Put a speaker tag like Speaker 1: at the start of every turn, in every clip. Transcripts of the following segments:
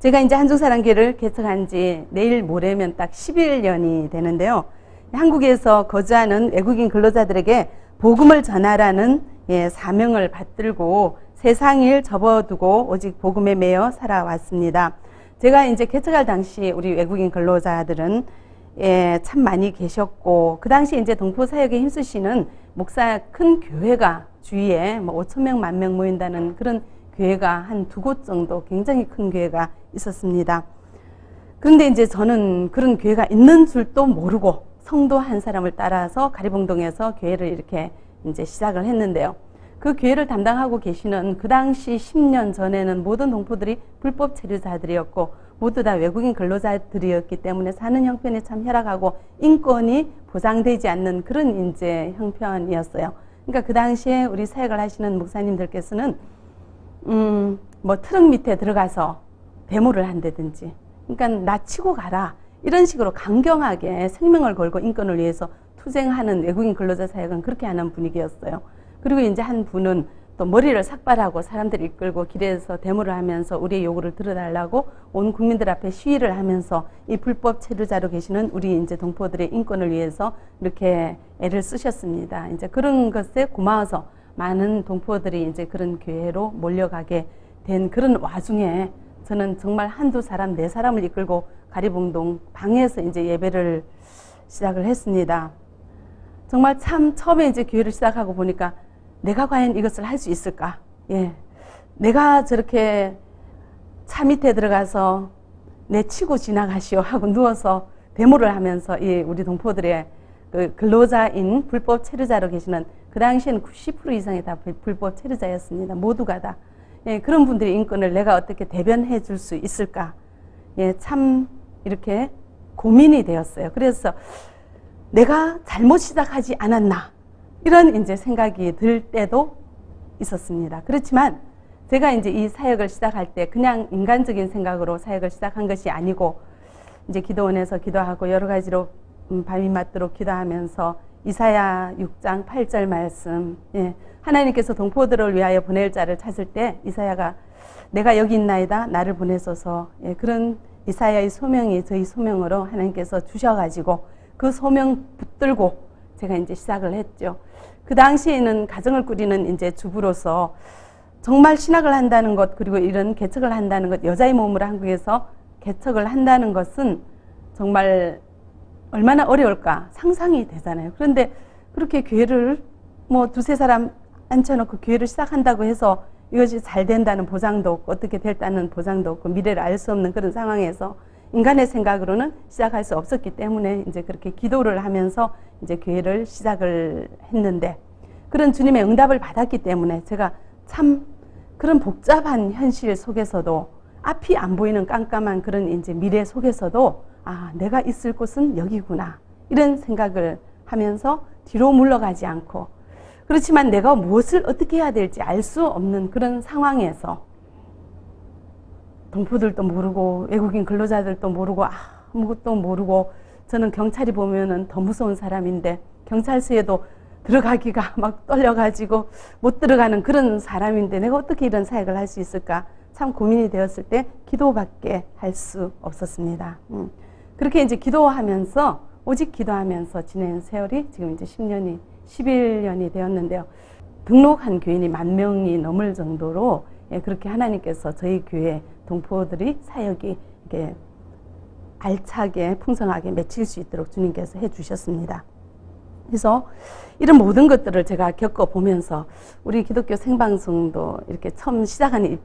Speaker 1: 제가 이제 한중사랑교회를 개척한 지 내일 모레면 딱 11년이 되는데요. 한국에서 거주하는 외국인 근로자들에게 복음을 전하라는 사명을 받들고 세상일 접어두고 오직 복음에 매여 살아왔습니다. 제가 이제 개척할 당시 우리 외국인 근로자들은 참 많이 계셨고, 그 당시 이제 동포사역에 힘쓰시는 목사 큰 교회가 주위에 5,000명, 10,000명 모인다는 그런 교회가 한 2곳 정도 굉장히 큰 교회가 있었습니다. 그런데 이제 저는 그런 교회가 있는 줄도 모르고 성도 한 사람을 따라서 가리봉동에서 교회를 이렇게 이제 시작을 했는데요. 그 교회를 담당하고 계시는 그 당시 10년 전에는 모든 동포들이 불법 체류자들이었고 모두 다 외국인 근로자들이었기 때문에 사는 형편이 참 열악하고 인권이 보장되지 않는 그런 이제 형편이었어요. 그러니까 그 당시에 우리 사역을 하시는 목사님들께서는 트럭 밑에 들어가서 데모를 한다든지, 그러니까 나 치고 가라 이런 식으로 강경하게 생명을 걸고 인권을 위해서 투쟁하는 외국인 근로자 사역은 그렇게 하는 분위기였어요. 그리고 이제 한 분은 또 머리를 삭발하고 사람들을 이끌고 길에서 데모를 하면서 우리의 요구를 들어달라고 온 국민들 앞에 시위를 하면서 이 불법 체류자로 계시는 우리 이제 동포들의 인권을 위해서 이렇게 애를 쓰셨습니다. 이제 그런 것에 고마워서 많은 동포들이 이제 그런 교회로 몰려가게 된 그런 와중에 저는 정말 한두 사람, 4사람을 이끌고 가리봉동 방에서 이제 예배를 시작을 했습니다. 정말 참 처음에 이제 교회를 시작하고 보니까 내가 과연 이것을 할 수 있을까? 내가 저렇게 차 밑에 들어가서 내 치고 지나가시오 하고 누워서 데모를 하면서 우리 동포들의 그 근로자인 불법 체류자로 계시는, 그 당시에는 90% 이상이 다 불법 체류자였습니다. 모두가 다. 그런 분들의 인권을 내가 어떻게 대변해 줄 수 있을까? 참 이렇게 고민이 되었어요. 그래서 내가 잘못 시작하지 않았나? 이런 이제 생각이 들 때도 있었습니다. 그렇지만 제가 이제 이 사역을 시작할 때 그냥 인간적인 생각으로 사역을 시작한 것이 아니고, 이제 기도원에서 기도하고 여러 가지로 밤이 맞도록 기도하면서 이사야 6장 8절 말씀, 하나님께서 동포들을 위하여 보낼 자를 찾을 때 이사야가 내가 여기 있나이다 나를 보내소서, 그런 이사야의 소명이 저희 소명으로 하나님께서 주셔가지고 그 소명 붙들고 제가 이제 시작을 했죠. 그 당시에는 가정을 꾸리는 이제 주부로서 정말 신학을 한다는 것, 그리고 이런 개척을 한다는 것, 여자의 몸으로 한국에서 개척을 한다는 것은 정말 얼마나 어려울까 상상이 되잖아요. 그런데 그렇게 교회를 2-3사람 앉혀놓고 교회를 시작한다고 해서 이것이 잘 된다는 보장도 없고 어떻게 될다는 보장도 없고 미래를 알 수 없는 그런 상황에서 인간의 생각으로는 시작할 수 없었기 때문에 이제 그렇게 기도를 하면서 이제 교회를 시작을 했는데, 그런 주님의 응답을 받았기 때문에 제가 참 그런 복잡한 현실 속에서도 앞이 안 보이는 깜깜한 그런 이제 미래 속에서도 내가 있을 곳은 여기구나 이런 생각을 하면서 뒤로 물러가지 않고, 그렇지만 내가 무엇을 어떻게 해야 될지 알 수 없는 그런 상황에서 동포들도 모르고 외국인 근로자들도 모르고 아무것도 모르고, 저는 경찰이 보면은 더 무서운 사람인데 경찰서에도 들어가기가 막 떨려가지고 못 들어가는 그런 사람인데 내가 어떻게 이런 사역을 할 수 있을까 참 고민이 되었을 때 기도밖에 할 수 없었습니다. 그렇게 이제 기도하면서 오직 기도하면서 지낸 세월이 지금 이제 11년이 되었는데요. 등록한 교인이 10,000명이 넘을 정도로 그렇게 하나님께서 저희 교회 동포들이 사역이 이렇게 알차게 풍성하게 맺힐 수 있도록 주님께서 해주셨습니다. 그래서 이런 모든 것들을 제가 겪어보면서 우리 기독교 생방송도 이렇게 처음 시작하는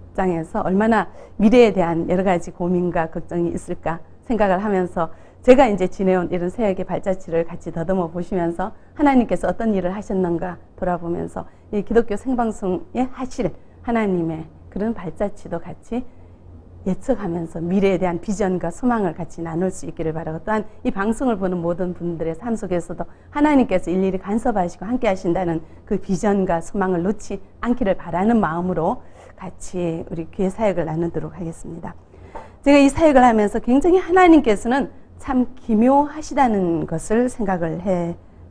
Speaker 1: 입장에서 얼마나 미래에 대한 여러 가지 고민과 걱정이 있을까 생각을 하면서 제가 이제 지내온 이런 사역의 발자취를 같이 더듬어 보시면서 하나님께서 어떤 일을 하셨는가 돌아보면서 이 기독교 생방송에 하실 하나님의 그런 발자취도 같이 예측하면서 미래에 대한 비전과 소망을 같이 나눌 수 있기를 바라고, 또한 이 방송을 보는 모든 분들의 삶 속에서도 하나님께서 일일이 간섭하시고 함께 하신다는 그 비전과 소망을 놓지 않기를 바라는 마음으로 같이 우리 교회 사역을 나누도록 하겠습니다. 제가 이 사역을 하면서 굉장히 하나님께서는 참 기묘하시다는 것을 생각을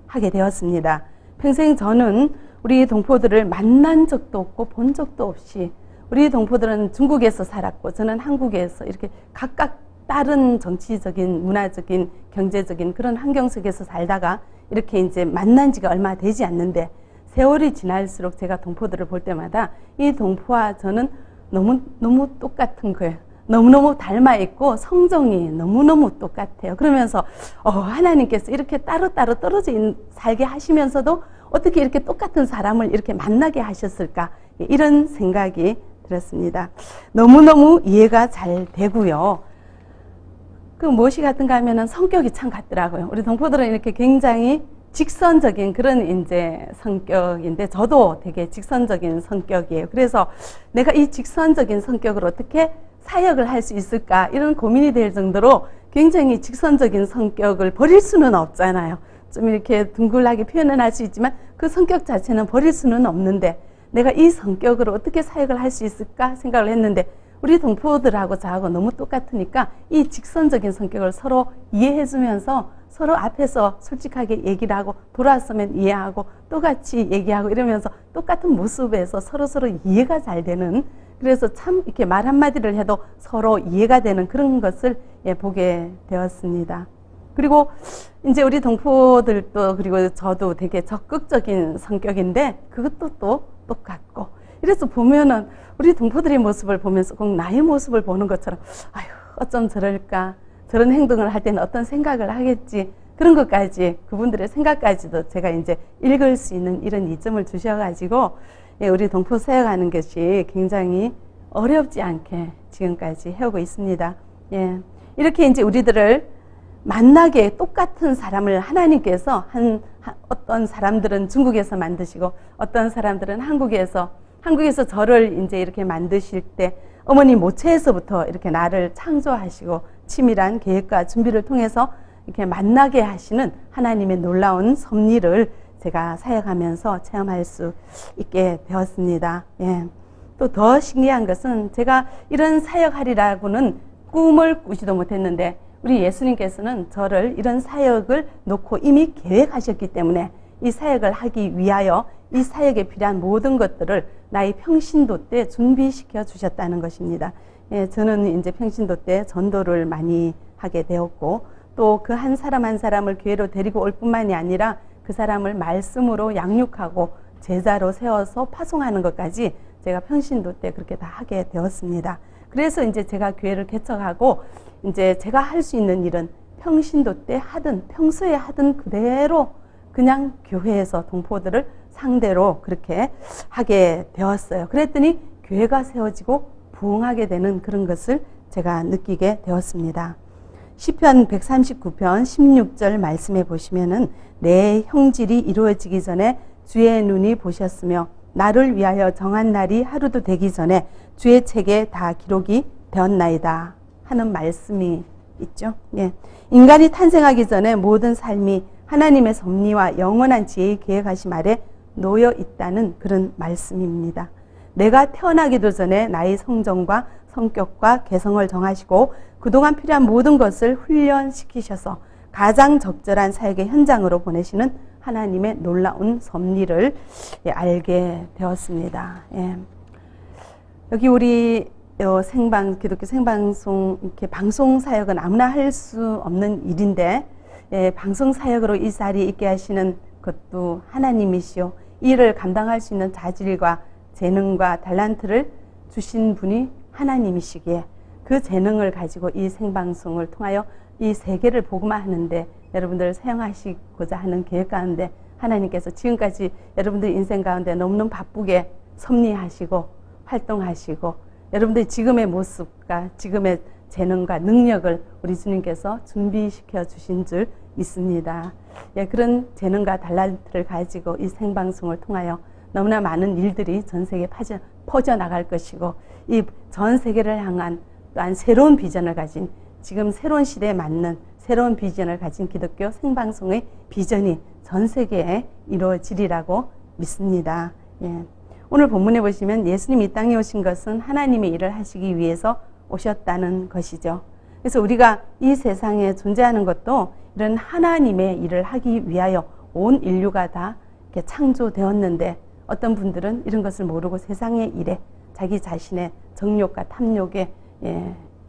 Speaker 1: 하게 되었습니다. 평생 저는 우리 동포들을 만난 적도 없고 본 적도 없이 우리 동포들은 중국에서 살았고 저는 한국에서 이렇게 각각 다른 정치적인, 문화적인, 경제적인 그런 환경 속에서 살다가 이렇게 이제 만난 지가 얼마 되지 않는데 세월이 지날수록 제가 동포들을 볼 때마다 이 동포와 저는 너무 똑같은 거예요. 너무너무 닮아 있고 성정이 너무너무 똑같아요. 그러면서 하나님께서 이렇게 따로따로 떨어져 살게 하시면서도 어떻게 이렇게 똑같은 사람을 이렇게 만나게 하셨을까, 이런 생각이 들었습니다. 너무너무 이해가 잘 되고요. 그 무엇이 같은가 하면은 성격이 참 같더라고요. 우리 동포들은 이렇게 굉장히 직선적인 그런 이제 성격인데 저도 되게 직선적인 성격이에요. 그래서 내가 이 직선적인 성격을 어떻게 사역을 할 수 있을까, 이런 고민이 될 정도로 굉장히 직선적인 성격을 버릴 수는 없잖아요. 좀 이렇게 둥글하게 표현은 할 수 있지만 그 성격 자체는 버릴 수는 없는데 내가 이 성격으로 어떻게 사역을 할 수 있을까 생각을 했는데 우리 동포들하고 저하고 너무 똑같으니까 이 직선적인 성격을 서로 이해해 주면서 서로 앞에서 솔직하게 얘기를 하고 돌아서면 이해하고 또 같이 얘기하고 이러면서 똑같은 모습에서 서로 이해가 잘 되는, 그래서 참 이렇게 말 한마디를 해도 서로 이해가 되는 그런 것을 보게 되었습니다. 그리고 이제 우리 동포들도 그리고 저도 되게 적극적인 성격인데 그것도 또 똑같고, 이래서 보면은 우리 동포들의 모습을 보면서 꼭 나의 모습을 보는 것처럼 아유 어쩜 저럴까, 저런 행동을 할 때는 어떤 생각을 하겠지, 그런 것까지 그분들의 생각까지도 제가 이제 읽을 수 있는 이런 이점을 주셔가지고 우리 동포 사역하는 것이 굉장히 어렵지 않게 지금까지 해오고 있습니다. 이렇게 이제 우리들을 만나게 똑같은 사람을 하나님께서 어떤 사람들은 중국에서 만드시고 어떤 사람들은 한국에서 저를 이제 이렇게 만드실 때 어머니 모체에서부터 이렇게 나를 창조하시고 치밀한 계획과 준비를 통해서 이렇게 만나게 하시는 하나님의 놀라운 섭리를 제가 사역하면서 체험할 수 있게 되었습니다. 또 더 신기한 것은 제가 이런 사역하리라고는 꿈을 꾸지도 못했는데 우리 예수님께서는 저를 이런 사역을 놓고 이미 계획하셨기 때문에 이 사역을 하기 위하여 이 사역에 필요한 모든 것들을 나의 평신도 때 준비시켜 주셨다는 것입니다. 저는 이제 평신도 때 전도를 많이 하게 되었고 또 그 한 사람 한 사람을 교회로 데리고 올 뿐만이 아니라 그 사람을 말씀으로 양육하고 제자로 세워서 파송하는 것까지 제가 평신도 때 그렇게 다 하게 되었습니다. 그래서 이제 제가 교회를 개척하고 이제 제가 할 수 있는 일은 평신도 때 하든 평소에 하든 그대로 그냥 교회에서 동포들을 상대로 그렇게 하게 되었어요. 그랬더니 교회가 세워지고 부흥하게 되는 그런 것을 제가 느끼게 되었습니다. 시편 139편 16절 말씀에 보시면은 내 형질이 이루어지기 전에 주의 눈이 보셨으며 나를 위하여 정한 날이 하루도 되기 전에 주의 책에 다 기록이 되었나이다 하는 말씀이 있죠. 인간이 탄생하기 전에 모든 삶이 하나님의 섭리와 영원한 지혜의 계획하심 아래 놓여 있다는 그런 말씀입니다. 내가 태어나기도 전에 나의 성정과 성격과 개성을 정하시고 그동안 필요한 모든 것을 훈련시키셔서 가장 적절한 사역의 현장으로 보내시는 하나님의 놀라운 섭리를 알게 되었습니다. 여기 우리 기독교 생방송 이렇게 방송 사역은 아무나 할 수 없는 일인데 방송 사역으로 이 자리에 있게 하시는 것도 하나님이시오. 이 일을 감당할 수 있는 자질과 재능과 달란트를 주신 분이 하나님이시기에 그 재능을 가지고 이 생방송을 통하여 이 세계를 복음화하는데 여러분들을 사용하시고자 하는 계획 가운데 하나님께서 지금까지 여러분들 인생 가운데 너무너무 바쁘게 섭리하시고 활동하시고 여러분들의 지금의 모습과 지금의 재능과 능력을 우리 주님께서 준비시켜 주신 줄 믿습니다. 그런 재능과 달란트를 가지고 이 생방송을 통하여 너무나 많은 일들이 전 세계에 퍼져나갈 것이고 이 전 세계를 향한 또한 새로운 비전을 가진 지금 새로운 시대에 맞는 새로운 비전을 가진 기독교 생방송의 비전이 전 세계에 이루어지리라고 믿습니다. 오늘 본문에 보시면 예수님이 이 땅에 오신 것은 하나님의 일을 하시기 위해서 오셨다는 것이죠. 그래서 우리가 이 세상에 존재하는 것도 이런 하나님의 일을 하기 위하여 온 인류가 다 이렇게 창조되었는데 어떤 분들은 이런 것을 모르고 세상의 일에 자기 자신의 정욕과 탐욕에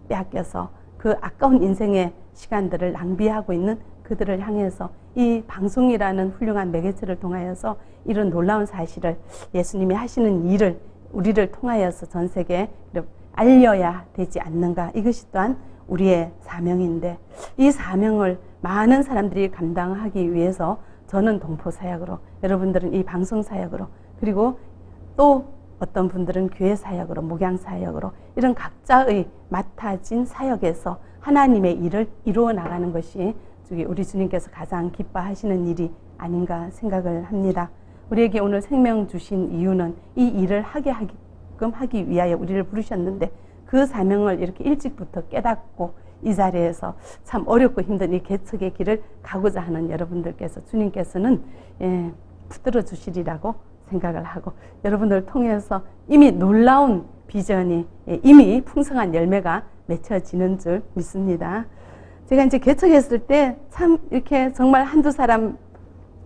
Speaker 1: 빼앗겨서 그 아까운 인생의 시간들을 낭비하고 있는 그들을 향해서 이 방송이라는 훌륭한 매개체를 통하여서 이런 놀라운 사실을, 예수님이 하시는 일을 우리를 통하여서 전 세계에 알려야 되지 않는가. 이것이 또한 우리의 사명인데, 이 사명을 많은 사람들이 감당하기 위해서 저는 동포사역으로, 여러분들은 이 방송사역으로, 그리고 또 어떤 분들은 교회사역으로, 목양사역으로, 이런 각자의 맡아진 사역에서 하나님의 일을 이루어 나가는 것이 우리 주님께서 가장 기뻐하시는 일이 아닌가 생각을 합니다. 우리에게 오늘 생명 주신 이유는 이 일을 하기 위하여 우리를 부르셨는데, 그 사명을 이렇게 일찍부터 깨닫고 이 자리에서 참 어렵고 힘든 이 개척의 길을 가고자 하는 여러분들께서, 주님께서는 붙들어 주시리라고 생각을 하고, 여러분들을 통해서 이미 놀라운 비전이, 이미 풍성한 열매가 맺혀지는 줄 믿습니다. 제가 이제 개척했을 때 참 이렇게 정말 한두 사람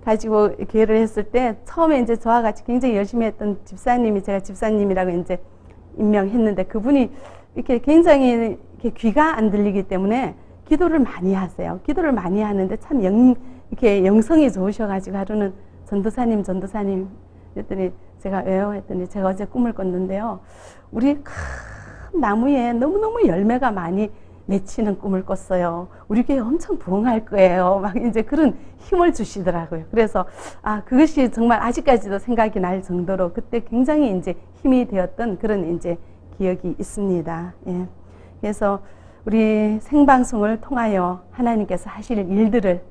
Speaker 1: 가지고 교회를 했을 때, 처음에 이제 저와 같이 굉장히 열심히 했던 집사님이, 제가 집사님이라고 이제 임명했는데, 그분이 이렇게 굉장히 이렇게 귀가 안 들리기 때문에 기도를 많이 하세요. 기도를 많이 하는데 참 이렇게 영성이 좋으셔가지고 하루는 전도사님 했더니 제가 왜요? 했더니 제가 어제 꿈을 꿨는데요. 우리 큰 나무에 너무너무 열매가 많이 맺히는 꿈을 꿨어요. 우리 교회 엄청 부흥할 거예요. 막 이제 그런 힘을 주시더라고요. 그래서 그것이 정말 아직까지도 생각이 날 정도로 그때 굉장히 이제 힘이 되었던 그런 이제 기억이 있습니다. 예. 그래서 우리 생방송을 통하여 하나님께서 하실 일들을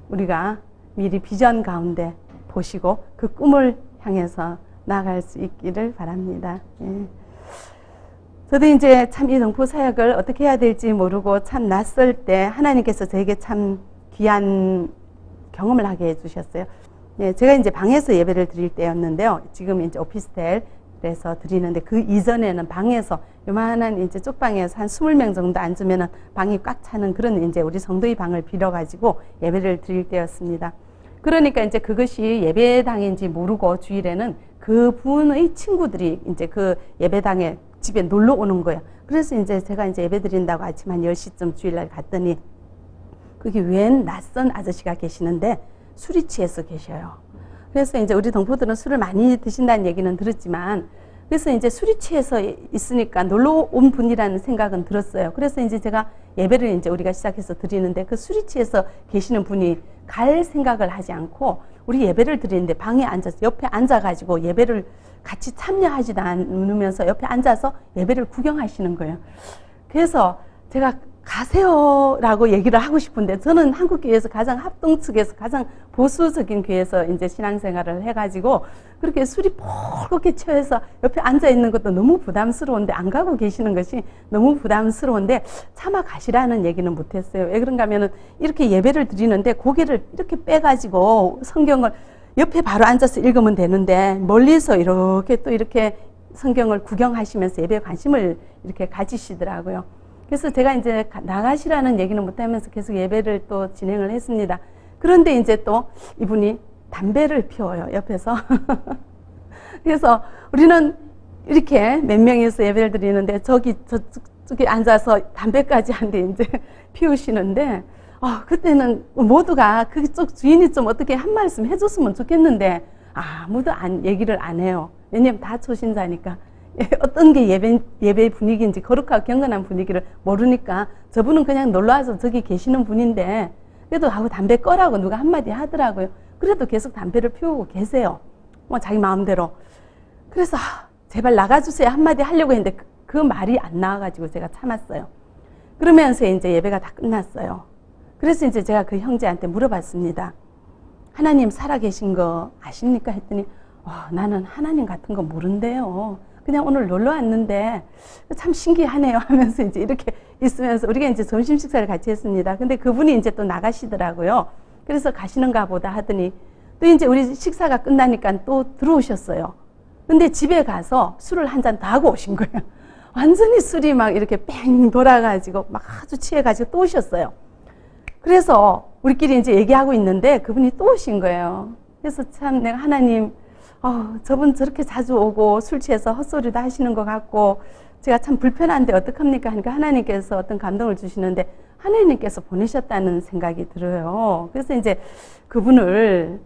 Speaker 1: 우리가 미리 비전 가운데 보시고 그 꿈을 향해서 나아갈 수 있기를 바랍니다. 예. 저도 이제 참 이 동포 사역을 어떻게 해야 될지 모르고 참 낯설 때 하나님께서 저에게 참 귀한 경험을 하게 해주셨어요. 예, 제가 이제 방에서 예배를 드릴 때였는데요. 지금 이제 오피스텔에서 드리는데, 그 이전에는 방에서 요만한 이제 쪽방에서 한 20명 정도 앉으면은 방이 꽉 차는 그런 이제 우리 성도의 방을 빌어가지고 예배를 드릴 때였습니다. 그러니까 이제 그것이 예배당인지 모르고 주일에는 그 분의 친구들이 이제 그 예배당에 집에 놀러 오는 거예요. 그래서 이제 제가 이제 예배 드린다고 아침 한 10시쯤 주일날 갔더니 거기 웬 낯선 아저씨가 계시는데 술이 취해서 계셔요. 그래서 이제 우리 동포들은 술을 많이 드신다는 얘기는 들었지만, 그래서 이제 술이 취해서 있으니까 놀러 온 분이라는 생각은 들었어요. 그래서 이제 제가 예배를 이제 우리가 시작해서 드리는데, 그 술이 취해서 계시는 분이 갈 생각을 하지 않고 우리 예배를 드리는데 방에 앉아서 옆에 앉아가지고 예배를 같이 참여하지도 않으면서 옆에 앉아서 예배를 구경하시는 거예요. 그래서 제가 가세요라고 얘기를 하고 싶은데, 저는 한국교회에서 가장 합동측에서 가장 보수적인 교회에서 이제 신앙생활을 해가지고 그렇게 술이 폴겋게 취해서 옆에 앉아 있는 것도 너무 부담스러운데, 안 가고 계시는 것이 너무 부담스러운데 차마 가시라는 얘기는 못했어요. 왜 그런가 하면은 이렇게 예배를 드리는데 고개를 이렇게 빼가지고 성경을 옆에 바로 앉아서 읽으면 되는데, 멀리서 이렇게 또 이렇게 성경을 구경하시면서 예배에 관심을 이렇게 가지시더라고요. 그래서 제가 이제 나가시라는 얘기는 못하면서 계속 예배를 또 진행을 했습니다. 그런데 이제 또 이분이 담배를 피워요, 옆에서. 그래서 우리는 이렇게 몇 명이서 예배를 드리는데 저쪽에 앉아서 담배까지 한데 이제 피우시는데, 그때는 모두가 그쪽 주인이 좀 어떻게 한 말씀 해줬으면 좋겠는데 아무도 얘기를 안 해요. 왜냐면 다 초신자니까. 어떤 게 예배 분위기인지, 거룩하고 경건한 분위기를 모르니까 저분은 그냥 놀러와서 저기 계시는 분인데, 그래도 담배 꺼라고 누가 한마디 하더라고요. 그래도 계속 담배를 피우고 계세요. 자기 마음대로. 그래서 제발 나가주세요 한마디 하려고 했는데 그 말이 안 나와가지고 제가 참았어요. 그러면서 이제 예배가 다 끝났어요. 그래서 이제 제가 그 형제한테 물어봤습니다. 하나님 살아계신 거 아십니까? 했더니 나는 하나님 같은 거 모른대요. 그냥 오늘 놀러 왔는데 참 신기하네요 하면서 이제 이렇게 있으면서 우리가 이제 점심 식사를 같이 했습니다. 근데 그분이 이제 또 나가시더라고요. 그래서 가시는가 보다 하더니 또 이제 우리 식사가 끝나니까 또 들어오셨어요. 근데 집에 가서 술을 한 잔 더 하고 오신 거예요. 완전히 술이 막 이렇게 뺑 돌아가지고 막 아주 취해가지고 또 오셨어요. 그래서 우리끼리 이제 얘기하고 있는데 그분이 또 오신 거예요. 그래서 참 내가 하나님 저분 저렇게 자주 오고 술 취해서 헛소리도 하시는 것 같고 제가 참 불편한데 어떡합니까 하니까 하나님께서 어떤 감동을 주시는데 하나님께서 보내셨다는 생각이 들어요. 그래서 이제 그분을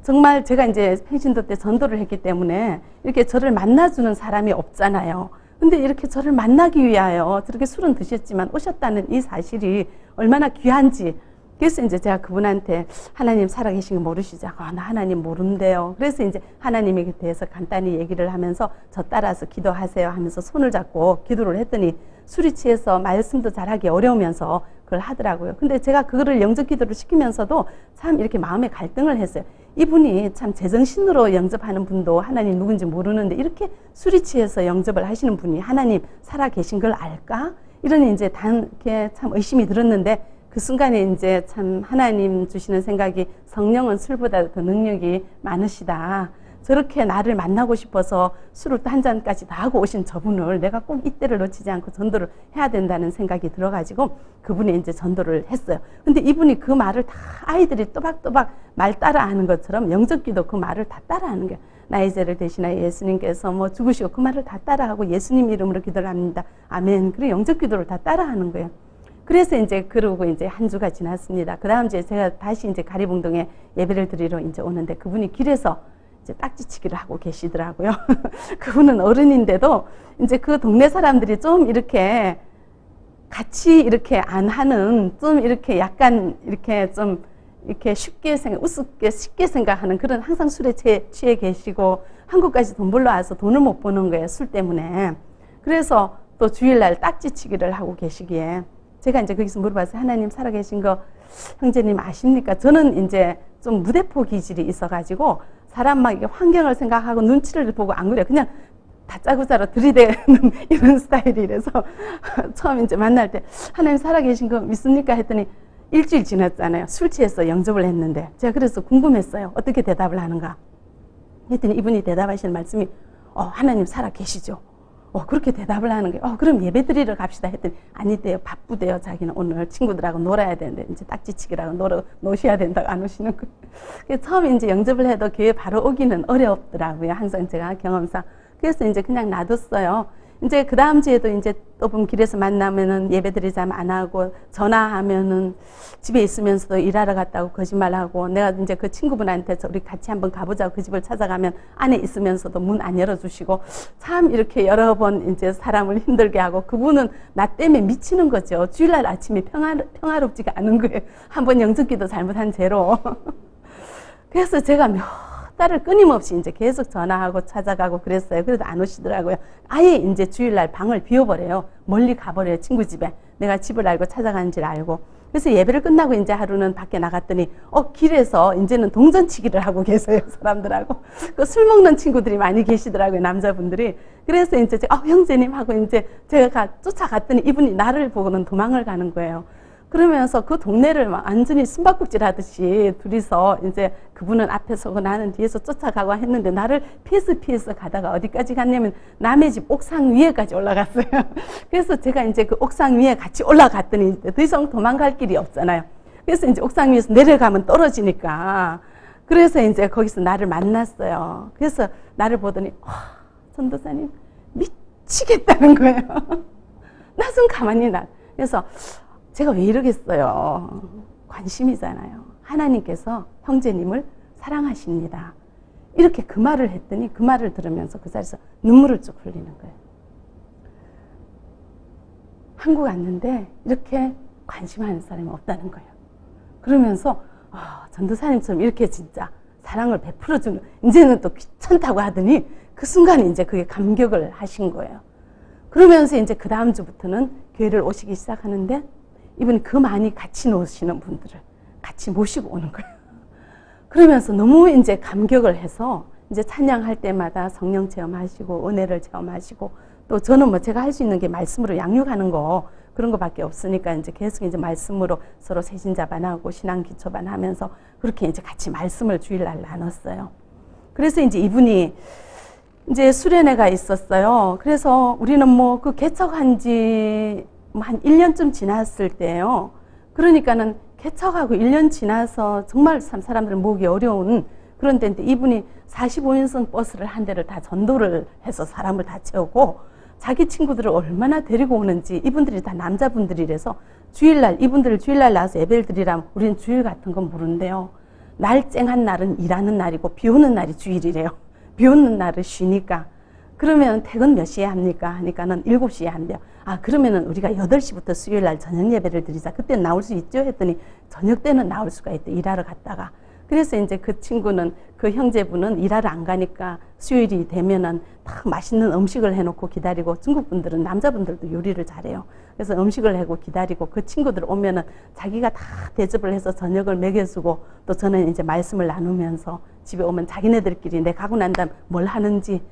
Speaker 1: 정말 제가 이제 평신도 때 전도를 했기 때문에 이렇게 저를 만나주는 사람이 없잖아요. 근데 이렇게 저를 만나기 위하여 저렇게 술은 드셨지만 오셨다는 이 사실이 얼마나 귀한지. 그래서 이제 제가 그분한테 하나님 살아계신 거 모르시죠? 나 하나님 모른대요. 그래서 이제 하나님에 대해서 간단히 얘기를 하면서 저 따라서 기도하세요 하면서 손을 잡고 기도를 했더니 술이 취해서 말씀도 잘하기 어려우면서 그걸 하더라고요. 근데 제가 그거를 영접 기도를 시키면서도 참 이렇게 마음에 갈등을 했어요. 이분이 참 제정신으로 영접하는 분도 하나님 누군지 모르는데 이렇게 술이 취해서 영접을 하시는 분이 하나님 살아계신 걸 알까? 이런 이제 단게 참 의심이 들었는데 그 순간에 이제 참 하나님 주시는 생각이 성령은 술보다 더 능력이 많으시다. 저렇게 나를 만나고 싶어서 술을 또 한 잔까지 다 하고 오신 저분을 내가 꼭 이때를 놓치지 않고 전도를 해야 된다는 생각이 들어가지고 그분이 이제 전도를 했어요. 근데 이분이 그 말을 다 아이들이 또박또박 말 따라하는 것처럼 영접기도 그 말을 다 따라하는 거예요. 나의 죄를 대신하여 예수님께서 뭐 죽으시고 그 말을 다 따라하고 예수님 이름으로 기도를 합니다. 아멘. 그리고 영접기도를 다 따라하는 거예요. 그래서 이제 그러고 이제 한 주가 지났습니다. 그 다음 주에 제가 다시 이제 가리봉동에 예배를 드리러 이제 오는데 그분이 길에서 이제 딱지치기를 하고 계시더라고요. 그분은 어른인데도 이제 그 동네 사람들이 좀 이렇게 같이 이렇게 안 하는 좀 이렇게 약간 이렇게 좀 이렇게 쉽게 우습게 쉽게 생각하는 그런 항상 술에 취해 계시고 한국까지 돈 벌러 와서 돈을 못 버는 거예요. 술 때문에. 그래서 또 주일날 딱지치기를 하고 계시기에 제가 이제 거기서 물어봤어요. 하나님 살아계신 거 형제님 아십니까? 저는 이제 좀 무대포 기질이 있어가지고 사람 막 환경을 생각하고 눈치를 보고 안 그래요. 그냥 다짜고짜로 들이대는 이런 스타일이라서 처음 이제 만날 때 하나님 살아계신 거 믿습니까? 했더니 일주일 지났잖아요. 술 취해서 영접을 했는데 제가 그래서 궁금했어요. 어떻게 대답을 하는가? 했더니 이분이 대답하시는 말씀이 하나님 살아계시죠. 그렇게 대답을 하는 게, 그럼 예배 드리러 갑시다 했더니, 아니대요. 바쁘대요. 자기는 오늘 친구들하고 놀아야 되는데, 이제 딱지치기라고 노셔야 된다고 안 오시는 거예요. 그래서 처음에 이제 영접을 해도 교회 바로 오기는 어렵더라고요. 항상 제가 경험상. 그래서 이제 그냥 놔뒀어요. 이제 그 다음 주에도 이제 또 보면 길에서 만나면은 예배 드리자면 안 하고, 전화하면은 집에 있으면서도 일하러 갔다고 거짓말하고, 내가 이제 그 친구분한테 우리 같이 한번 가보자고 그 집을 찾아가면 안에 있으면서도 문 안 열어주시고, 참 이렇게 여러 번 이제 사람을 힘들게 하고, 그분은 나 때문에 미치는 거죠. 주일날 아침에 평화롭지가 않은 거예요. 한번 영접기도 잘못한 죄로. 그래서 제가 몇 달을 끊임없이 이제 계속 전화하고 찾아가고 그랬어요. 그래도 안 오시더라고요. 아예 이제 주일날 방을 비워버려요. 멀리 가버려요. 친구 집에. 내가 집을 알고 찾아가는 줄 알고. 그래서 예배를 끝나고 이제 하루는 밖에 나갔더니 길에서 이제는 동전치기를 하고 계세요. 사람들하고. 그 술 먹는 친구들이 많이 계시더라고요. 남자분들이. 그래서 이제 형제님 하고 이제 제가 쫓아갔더니 이분이 나를 보고는 도망을 가는 거예요. 그러면서 그 동네를 완전히 숨바꼭질 하듯이 둘이서 이제 그분은 앞에 서고 나는 뒤에서 쫓아가고 했는데 나를 피해서 가다가 어디까지 갔냐면 남의 집 옥상 위에까지 올라갔어요. 그래서 제가 이제 그 옥상 위에 같이 올라갔더니 더 이상 도망갈 길이 없잖아요. 그래서 이제 옥상 위에서 내려가면 떨어지니까 그래서 이제 거기서 나를 만났어요. 그래서 나를 보더니 전도사님 미치겠다는 거예요. 나 좀 가만히 그래서 제가 왜 이러겠어요. 관심이잖아요. 하나님께서 형제님을 사랑하십니다. 이렇게 그 말을 했더니 그 말을 들으면서 그 자리에서 눈물을 쭉 흘리는 거예요. 한국 왔는데 이렇게 관심하는 사람이 없다는 거예요. 그러면서 전도사님처럼 이렇게 진짜 사랑을 베풀어주는 이제는 또 귀찮다고 하더니 그 순간에 이제 그게 감격을 하신 거예요. 그러면서 이제 그 다음 주부터는 교회를 오시기 시작하는데 이분이 그 많이 같이 노시는 분들을 같이 모시고 오는 거예요. 그러면서 너무 이제 감격을 해서 이제 찬양할 때마다 성령 체험하시고 은혜를 체험하시고 또 저는 뭐 제가 할 수 있는 게 말씀으로 양육하는 거 그런 거밖에 없으니까 이제 계속 이제 말씀으로 서로 세신자반 하고 신앙 기초반 하면서 그렇게 이제 같이 말씀을 주일날 나눴어요. 그래서 이제 이분이 이제 수련회가 있었어요. 그래서 우리는 뭐 그 개척한 지 한 1년쯤 지났을 때예요. 그러니까는 개척하고 1년 지나서 정말 사람들을 모으기 어려운 그런데 이분이 45인승 버스를 한 대를 다 전도를 해서 사람을 다 채우고 자기 친구들을 얼마나 데리고 오는지, 이분들이 다 남자분들이라서 주일날, 이분들을 주일날 나와서 예배를 드리라면 우리는 주일 같은 건 모른대요. 날 쨍한 날은 일하는 날이고 비 오는 날이 주일이래요. 비 오는 날을 쉬니까. 그러면 퇴근 몇 시에 합니까? 하니까는 7시에 한대요. 아, 그러면은 우리가 8시부터 수요일날 저녁 예배를 드리자. 그때는 나올 수 있죠? 했더니 저녁 때는 나올 수가 있대. 일하러 갔다가. 그래서 이제 그 친구는, 그 형제분은 일하러 안 가니까 수요일이 되면은 딱 맛있는 음식을 해놓고 기다리고, 중국 분들은 남자분들도 요리를 잘해요. 그래서 음식을 하고 기다리고, 그 친구들 오면은 자기가 다 대접을 해서 저녁을 먹여주고, 또 저는 이제 말씀을 나누면서 집에 오면 자기네들끼리 내 가고 난 다음 뭘 하는지,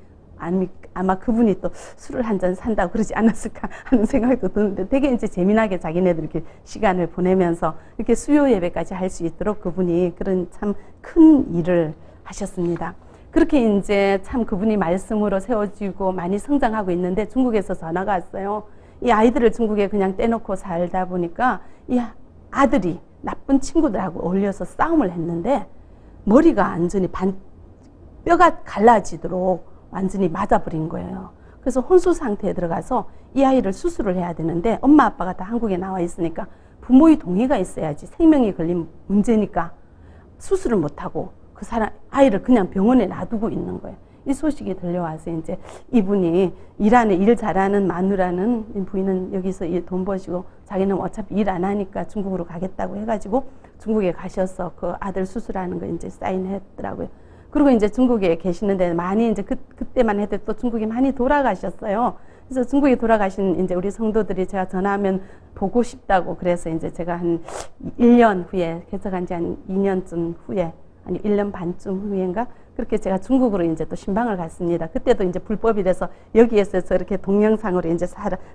Speaker 1: 아마 그분이 또 술을 한 잔 산다고 그러지 않았을까 하는 생각도 드는데, 되게 이제 재미나게 자기네들끼리 시간을 보내면서 이렇게 수요 예배까지 할 수 있도록 그분이 그런 참 큰 일을 하셨습니다. 그렇게 이제 참 그분이 말씀으로 세워지고 많이 성장하고 있는데, 중국에서 전화가 왔어요. 이 아이들을 중국에 그냥 떼놓고 살다 보니까 이 아들이 나쁜 친구들하고 어울려서 싸움을 했는데 머리가 완전히 뼈가 갈라지도록 완전히 맞아버린 거예요. 그래서 혼수 상태에 들어가서 이 아이를 수술을 해야 되는데, 엄마 아빠가 다 한국에 나와 있으니까 부모의 동의가 있어야지, 생명이 걸린 문제니까 수술을 못하고 그 아이를 그냥 병원에 놔두고 있는 거예요. 이 소식이 들려와서 이제 이분이 일 잘하는 마누라는, 부인은 여기서 돈 버시고 자기는 어차피 일 안 하니까 중국으로 가겠다고 해가지고 중국에 가셔서 그 아들 수술하는 거 이제 사인했더라고요. 그리고 이제 중국에 계시는데 많이 이제 그때만 해도 또 중국에 많이 돌아가셨어요. 그래서 중국에 돌아가신 이제 우리 성도들이 제가 전화하면 보고 싶다고, 그래서 이제 제가 한 1년 후에, 개척한 지 한 2년쯤 후에, 아니 1년 반쯤 후인가, 그렇게 제가 중국으로 이제 또 신방을 갔습니다. 그때도 이제 불법이라서 여기에서 저렇게 동영상으로 이제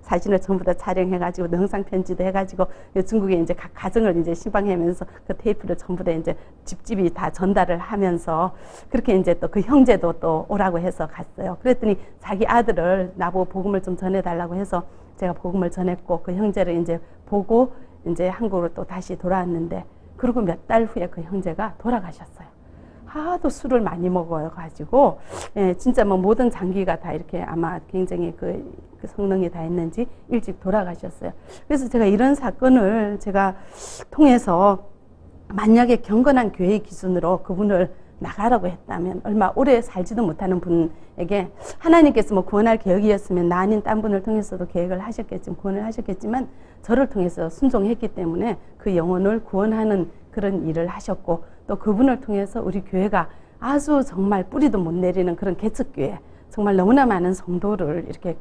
Speaker 1: 사진을 전부 다 촬영해가지고 영상 편지도 해가지고 중국에 이제 각 가정을 이제 신방하면서 그 테이프를 전부 다 이제 집집이 다 전달을 하면서, 그렇게 이제 또 그 형제도 또 오라고 해서 갔어요. 그랬더니 자기 아들을 나보고 복음을 좀 전해달라고 해서 제가 복음을 전했고, 그 형제를 이제 보고 이제 한국으로 또 다시 돌아왔는데, 그리고 몇 달 후에 그 형제가 돌아가셨어요. 하도 술을 많이 먹어가지고, 예, 진짜 뭐 모든 장기가 다 이렇게 아마 굉장히 그 성능이 다 있는지 일찍 돌아가셨어요. 그래서 제가 이런 사건을 제가 통해서 만약에 경건한 교회의 기준으로 그분을 나가라고 했다면, 얼마 오래 살지도 못하는 분에게 하나님께서 뭐 구원할 계획이었으면 나 아닌 딴 분을 통해서도 계획을 하셨겠지만, 구원을 하셨겠지만, 저를 통해서 순종했기 때문에 그 영혼을 구원하는 그런 일을 하셨고, 또 그분을 통해서 우리 교회가 아주 정말 뿌리도 못 내리는 그런 개척교회, 정말 너무나 많은 성도를 이렇게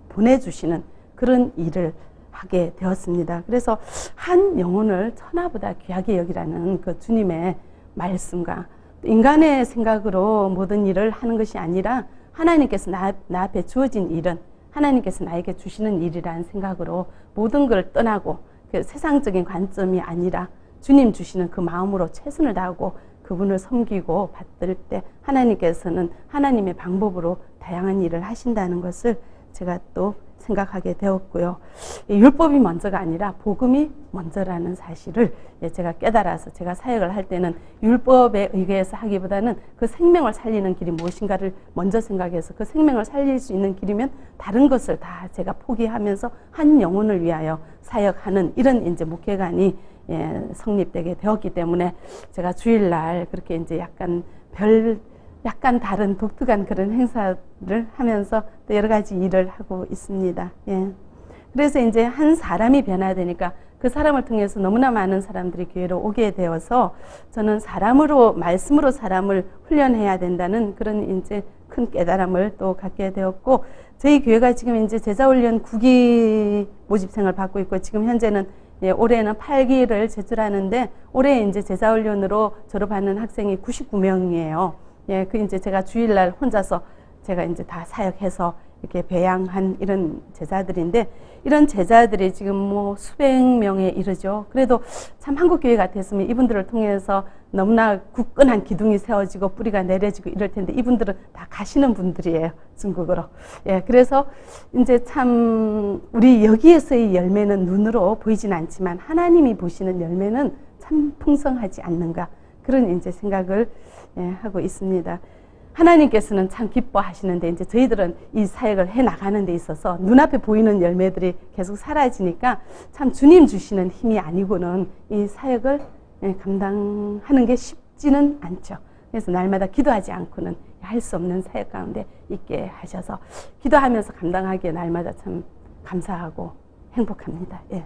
Speaker 1: 보내주시는 그런 일을 하게 되었습니다. 그래서 한 영혼을 천하보다 귀하게 여기라는 그 주님의 말씀과, 인간의 생각으로 모든 일을 하는 것이 아니라 하나님께서 나 앞에 주어진 일은 하나님께서 나에게 주시는 일이라는 생각으로 모든 걸 떠나고, 그 세상적인 관점이 아니라 주님 주시는 그 마음으로 최선을 다하고 그분을 섬기고 받들 때 하나님께서는 하나님의 방법으로 다양한 일을 하신다는 것을 제가 또 생각하게 되었고요. 율법이 먼저가 아니라 복음이 먼저라는 사실을 제가 깨달아서, 제가 사역을 할 때는 율법에 의해서 하기보다는 그 생명을 살리는 길이 무엇인가를 먼저 생각해서, 그 생명을 살릴 수 있는 길이면 다른 것을 다 제가 포기하면서 한 영혼을 위하여 사역하는 이런 이제 목회관이 성립되게 되었기 때문에, 제가 주일날 그렇게 이제 약간 다른 독특한 그런 행사를 하면서 또 여러 가지 일을 하고 있습니다. 예. 그래서 이제 한 사람이 변화되니까 그 사람을 통해서 너무나 많은 사람들이 교회로 오게 되어서, 저는 말씀으로 사람을 훈련해야 된다는 그런 이제 큰 깨달음을 또 갖게 되었고, 저희 교회가 지금 이제 제자훈련 9기 모집생을 받고 있고, 지금 현재는 올해는 8기를 제출하는데, 올해 이제 제자훈련으로 졸업하는 학생이 99명이에요. 예, 그 이제 제가 주일날 혼자서 제가 이제 다 사역해서 이렇게 배양한 이런 제자들인데, 이런 제자들이 지금 뭐 수백 명에 이르죠. 그래도 참 한국교회 같았으면 이분들을 통해서 너무나 굳건한 기둥이 세워지고 뿌리가 내려지고 이럴 텐데, 이분들은 다 가시는 분들이에요, 중국으로. 예, 그래서 이제 참 우리 여기에서의 열매는 눈으로 보이진 않지만 하나님이 보시는 열매는 참 풍성하지 않는가, 그런 이제 생각을 하고 있습니다. 하나님께서는 참 기뻐하시는데 이제 저희들은 이 사역을 해 나가는 데 있어서 눈앞에 보이는 열매들이 계속 사라지니까 참 주님 주시는 힘이 아니고는 이 사역을 감당하는 게 쉽지는 않죠. 그래서 날마다 기도하지 않고는 할 수 없는 사역 가운데 있게 하셔서 기도하면서 감당하기에 날마다 참 감사하고 행복합니다. 예.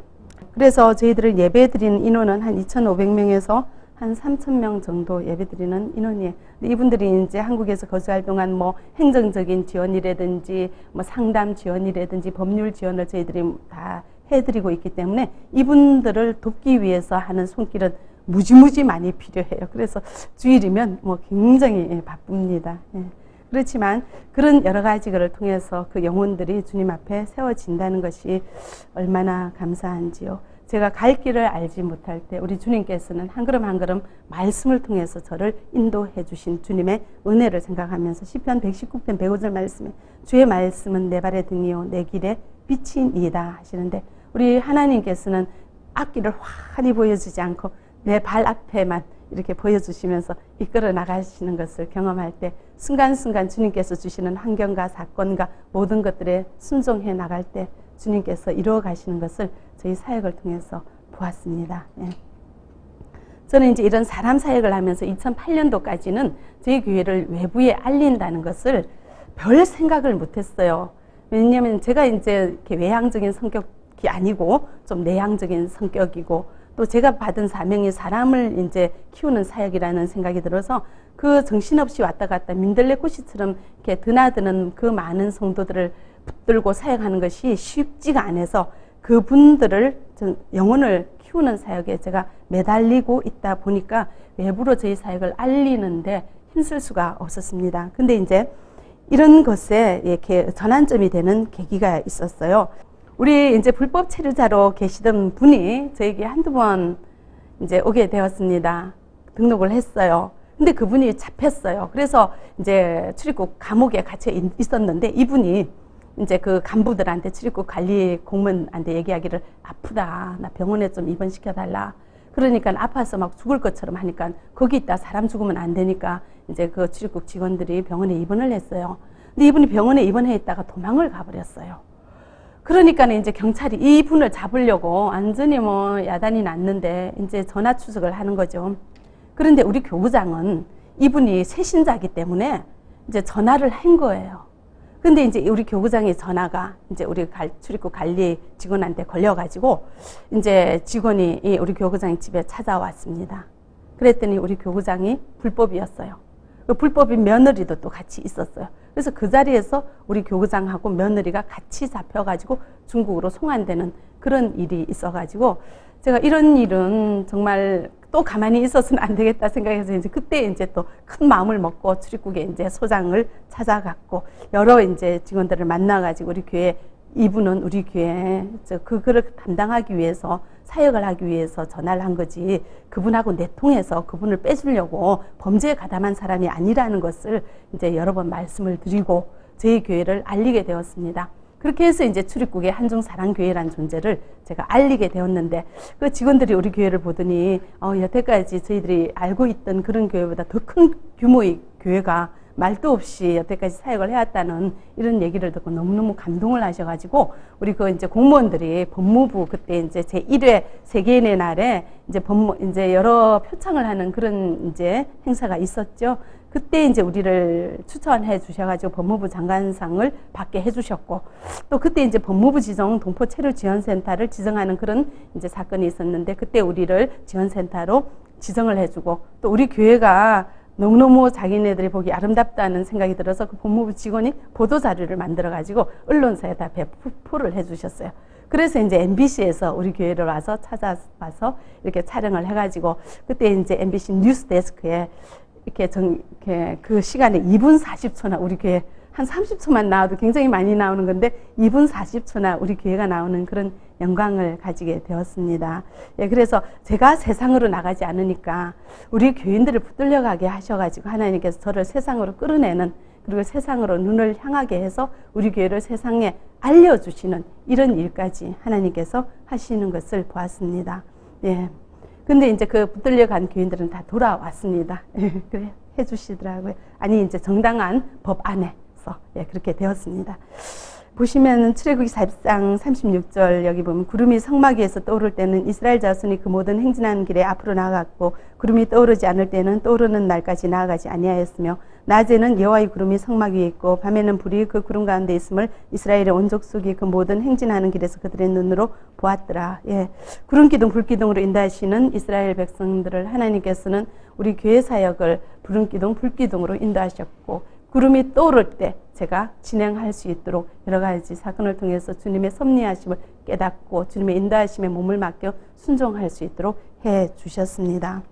Speaker 1: 그래서 저희들을 예배드리는 인원은 한 2,500명에서 한 3,000명 정도 예배드리는 인원이에요. 이분들이 이제 한국에서 거주할 동안 뭐 행정적인 지원이라든지 뭐 상담 지원이라든지 법률 지원을 저희들이 다 해드리고 있기 때문에 이분들을 돕기 위해서 하는 손길은 무지무지 많이 필요해요. 그래서 주일이면 뭐 굉장히 바쁩니다. 그렇지만 그런 여러 가지를 통해서 그 영혼들이 주님 앞에 세워진다는 것이 얼마나 감사한지요. 제가 갈 길을 알지 못할 때 우리 주님께서는 한 걸음 한 걸음 말씀을 통해서 저를 인도해 주신 주님의 은혜를 생각하면서 시편 119편 105절 말씀에 주의 말씀은 내 발의 등이요 내 길에 빛이니이다 하시는데 우리 하나님께서는 앞길을 환히 보여주지 않고 내 발 앞에만 이렇게 보여주시면서 이끌어 나가시는 것을 경험할 때 순간순간 주님께서 주시는 환경과 사건과 모든 것들에 순종해 나갈 때 주님께서 이루어 가시는 것을 저희 사역을 통해서 보았습니다. 저는 이제 이런 사람 사역을 하면서 2008년도까지는 저희 교회를 외부에 알린다는 것을 별 생각을 못했어요. 왜냐하면 제가 이제 이렇게 외향적인 성격이 아니고 좀 내향적인 성격이고 또 제가 받은 사명이 사람을 이제 키우는 사역이라는 생각이 들어서 그 정신없이 왔다 갔다 민들레 꽃이처럼 이렇게 드나드는 그 많은 성도들을 붙들고 사역하는 것이 쉽지가 않아서 그분들을 영혼을 키우는 사역에 제가 매달리고 있다 보니까 외부로 저희 사역을 알리는데 힘쓸 수가 없었습니다. 근데 이제 이런 것에 이렇게 전환점이 되는 계기가 있었어요. 우리 이제 불법 체류자로 계시던 분이 저에게 한두 번 이제 오게 되었습니다. 등록을 했어요. 근데 그분이 잡혔어요. 그래서 이제 출입국 감옥에 갇혀 있었는데 이분이 이제 그 간부들한테 출입국 관리 공무원한테 얘기하기를 아프다. 나 병원에 좀 입원시켜달라. 그러니까 아파서 막 죽을 것처럼 하니까 거기 있다 사람 죽으면 안 되니까 이제 그 출입국 직원들이 병원에 입원을 했어요. 근데 이분이 병원에 입원해 있다가 도망을 가버렸어요. 그러니까 이제 경찰이 이분을 잡으려고 완전히 뭐 야단이 났는데 이제 전화 추적을 하는 거죠. 그런데 우리 교구장은 이분이 새신자이기 때문에 이제 전화를 한 거예요. 근데 이제 우리 교구장의 전화가 이제 우리 출입국 관리 직원한테 걸려가지고 이제 직원이 우리 교구장 집에 찾아왔습니다. 그랬더니 우리 교구장이 불법이었어요. 그 불법인 며느리도 또 같이 있었어요. 그래서 그 자리에서 우리 교구장하고 며느리가 같이 잡혀가지고 중국으로 송환되는 그런 일이 있어가지고 제가 이런 일은 정말 또 가만히 있어서는 안 되겠다 생각해서 이제 그때 이제 또 큰 마음을 먹고 출입국에 이제 소장을 찾아갔고 여러 이제 직원들을 만나가지고 우리 교회 이분은 우리 교회 그거를 담당하기 위해서 사역을 하기 위해서 전화를 한 거지 그분하고 내통해서 그분을 빼주려고 범죄에 가담한 사람이 아니라는 것을 이제 여러 번 말씀을 드리고 저희 교회를 알리게 되었습니다. 그렇게 해서 이제 출입국의 한중사랑교회라는 존재를 제가 알리게 되었는데 그 직원들이 우리 교회를 보더니 여태까지 저희들이 알고 있던 그런 교회보다 더 큰 규모의 교회가 말도 없이 여태까지 사역을 해왔다는 이런 얘기를 듣고 너무너무 감동을 하셔가지고 우리 그 이제 공무원들이 법무부 그때 이제 제1회 세계인의 날에 이제 여러 표창을 하는 그런 이제 행사가 있었죠. 그때 이제 우리를 추천해 주셔가지고 법무부 장관상을 받게 해주셨고 또 그때 이제 법무부 지정 동포 체류 지원센터를 지정하는 그런 이제 사건이 있었는데 그때 우리를 지원센터로 지정을 해주고 또 우리 교회가 너무너무 자기네들이 보기 아름답다는 생각이 들어서 그 법무부 직원이 보도자료를 만들어가지고 언론사에 다 배포를 해주셨어요. 그래서 이제 MBC에서 우리 교회를 와서 찾아와서 이렇게 촬영을 해가지고 그때 이제 MBC 뉴스 데스크에 이렇게 그 시간에 2분 40초나 우리 교회 한 30초만 나와도 굉장히 많이 나오는 건데 2분 40초나 우리 교회가 나오는 그런 영광을 가지게 되었습니다. 예, 그래서 제가 세상으로 나가지 않으니까 우리 교인들을 붙들려 가게 하셔가지고 하나님께서 저를 세상으로 끌어내는 그리고 세상으로 눈을 향하게 해서 우리 교회를 세상에 알려주시는 이런 일까지 하나님께서 하시는 것을 보았습니다. 예. 근데 이제 그 붙들려 간 교인들은 다 돌아왔습니다. 예, 그래요. 주시더라고요. 아니 이제 정당한 법 안에서 그렇게 되었습니다. 보시면 출애굽기 4장 36절 여기 보면 구름이 성막 위에서 떠오를 때는 이스라엘 자손이 그 모든 행진하는 길에 앞으로 나아갔고 구름이 떠오르지 않을 때는 떠오르는 날까지 나아가지 아니하였으며 낮에는 여호와의 구름이 성막 위에 있고 밤에는 불이 그 구름 가운데 있음을 이스라엘의 온 족속이 그 모든 행진하는 길에서 그들의 눈으로 보았더라. 구름 기둥 불 기둥으로 인도하시는 이스라엘 백성들을 하나님께서는 우리 교회 사역을 구름 기둥 불 기둥으로 인도하셨고 구름이 떠오를 때 제가 진행할 수 있도록 여러 가지 사건을 통해서 주님의 섭리하심을 깨닫고 주님의 인도하심에 몸을 맡겨 순종할 수 있도록 해 주셨습니다.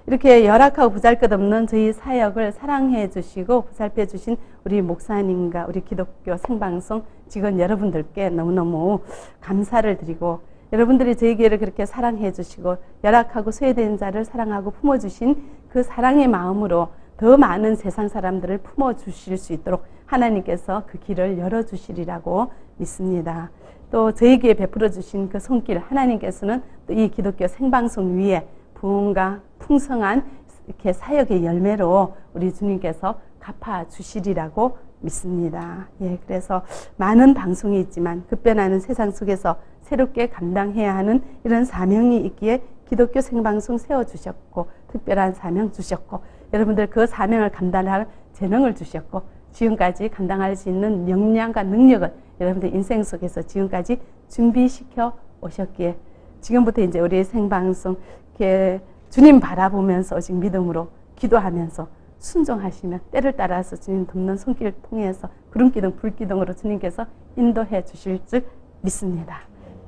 Speaker 1: 이렇게 열악하고 보잘것없는 저희 사역을 사랑해 주시고 보살펴 주신 우리 목사님과 우리 기독교 생방송 직원 여러분들께 너무너무 감사를 드리고 여러분들이 저희 교회를 그렇게 사랑해 주시고 열악하고 소외된 자를 사랑하고 품어주신 그 사랑의 마음으로 더 많은 세상 사람들을 품어주실 수 있도록 하나님께서 그 길을 열어주시리라고 믿습니다. 또 저희에게 베풀어 주신 그 손길 하나님께서는 또 이 기독교 생방송 위에 부흥과 풍성한 이렇게 사역의 열매로 우리 주님께서 갚아주시리라고 믿습니다. 그래서 많은 방송이 있지만 급변하는 세상 속에서 새롭게 감당해야 하는 이런 사명이 있기에 기독교 생방송 세워주셨고 특별한 사명 주셨고 여러분들 그 사명을 감당할 재능을 주셨고 지금까지 감당할 수 있는 역량과 능력을 여러분들 인생 속에서 지금까지 준비시켜 오셨기에 지금부터 이제 우리 생방송 이렇게 주님 바라보면서 오직 믿음으로 기도하면서 순종하시면 때를 따라서 주님 돕는 손길을 통해서 구름기둥 불기둥으로 주님께서 인도해 주실 줄 믿습니다.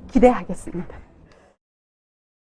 Speaker 1: 기대하겠습니다.